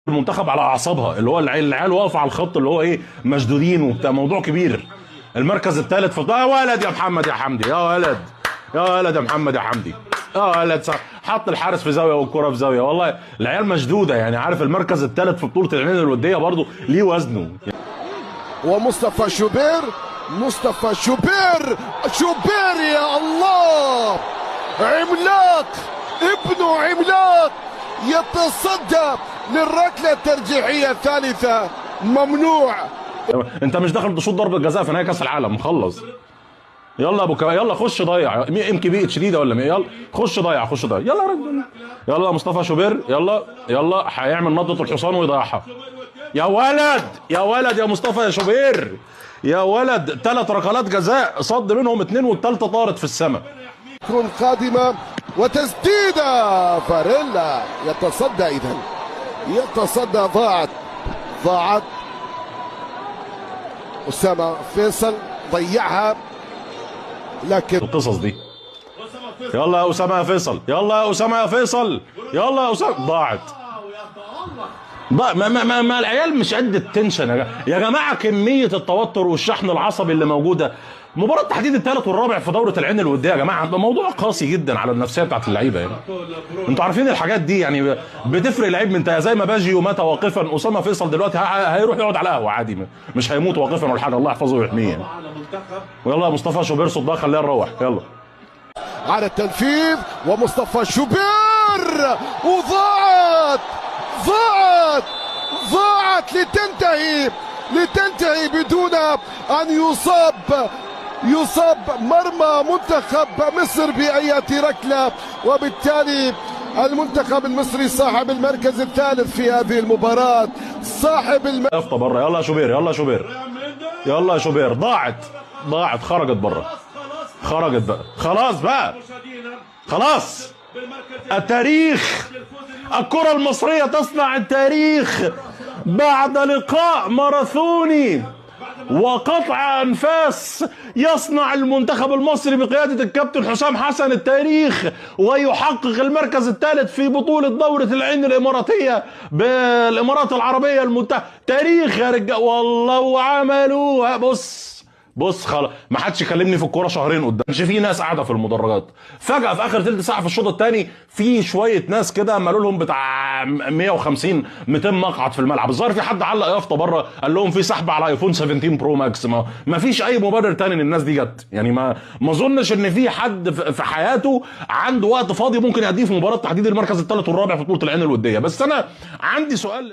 المنتخب على اعصابها، اللي هو العيال واقفه على الخط، اللي هو ايه، مشدودين وبتاع، موضوع كبير. المركز الثالث في يا ولد يا محمد يا حمدي، يا ولد يا ولد يا محمد يا حمدي، يا ولد حط الحارس في زاويه والكره في زاويه. والله العيال مشدوده، يعني عارف المركز الثالث في بطوله العين الوديه برضه ليه وزنه. ومصطفى شوبير، مصطفى شوبير، شوبير يا الله، عملاق، ابنه عملاق، يتصدى للركله الترجيحيه الثالثه. ممنوع. انت مش داخل تشوط ضربه جزاء في نهائي كاس العالم، مخلص. يلا ابو يلا خش ضيع، يمكن بيئه شديده ولا يلا خش ضيع، خش ضيع، يلا يا رجل، يلا مصطفى شوبير، يلا يلا هيعمل نضه الحصان ويضيعها. يا ولد يا ولد يا مصطفى يا شوبير، يا ولد 3 ركلات جزاء صد منهم 2 والثالثه طارت في السماء. تكون قادمه وتسديده، فاريلا يتصدى، اذا يتصدى. ضاعت أسامة فيصل، ضيعها، لكن القصص دي. يلا يا أسامة يا فيصل، يلا يا أسامة يا فيصل، يلا يا أسامة. ضاعت. ما العيال مش قد التنشن يا جماعة. كمية التوتر والشحن العصبي اللي موجودة، مباراة تحديد الثالث والرابع في دورة العين الودية يا جماعة، موضوع قاسي جدا على النفسية بتاعت اللعيبة. يعني انتوا عارفين الحاجات دي، يعني بتفرق لعيب من زي ما باجيو مات واقفا، أسامة فيصل دلوقتي هيروح يقعد على قهوة عادي، مش هيموت واقفا ولا حاجة، الله يحفظه ويحميه. يعني ويلا يا مصطفى شوبير صدها، خلينا نروح. يلا على التنفيذ، ومصطفى شوبير، وضاعت ضاعت لتنتهي بدون أن يصاب مرمى منتخب مصر بأي ركلة، وبالتالي المنتخب المصري صاحب المركز الثالث في هذه المباراة، صاحب بره. يلا يا شوبير، يلا يا شوبير، يلا يا شوبير. ضاعت خرجت بره، خرجت بقى، خلاص بقى، خلاص. التاريخ، الكرة المصرية تصنع التاريخ بعد لقاء ماراثوني وقطع أنفاس. يصنع المنتخب المصري بقيادة الكابتن حسام حسن التاريخ، ويحقق المركز الثالث في بطولة دورة العين الإماراتية بالإمارات العربية المتحدة. تاريخ يا رجال والله، وعملوها. بص خلاص، ما حدش يكلمني في الكوره شهرين قدام. مش في ناس قاعده في المدرجات، فجاه في اخر ثلث ساعه في الشوط الثاني في شويه ناس كده مالوا لهم بتاع 150 200 مقعد في الملعب. الظاهر في حد علق يافطه بره قال لهم في سحب على ايفون 17 برو ماكس. ما فيش اي مبرر تاني ان الناس دي جت. يعني ما اظنش ان في حد في حياته عنده وقت فاضي ممكن يقضيه في مباراه تحديد المركز الثالث والرابع في بطوله العين الوديه. بس انا عندي سؤال.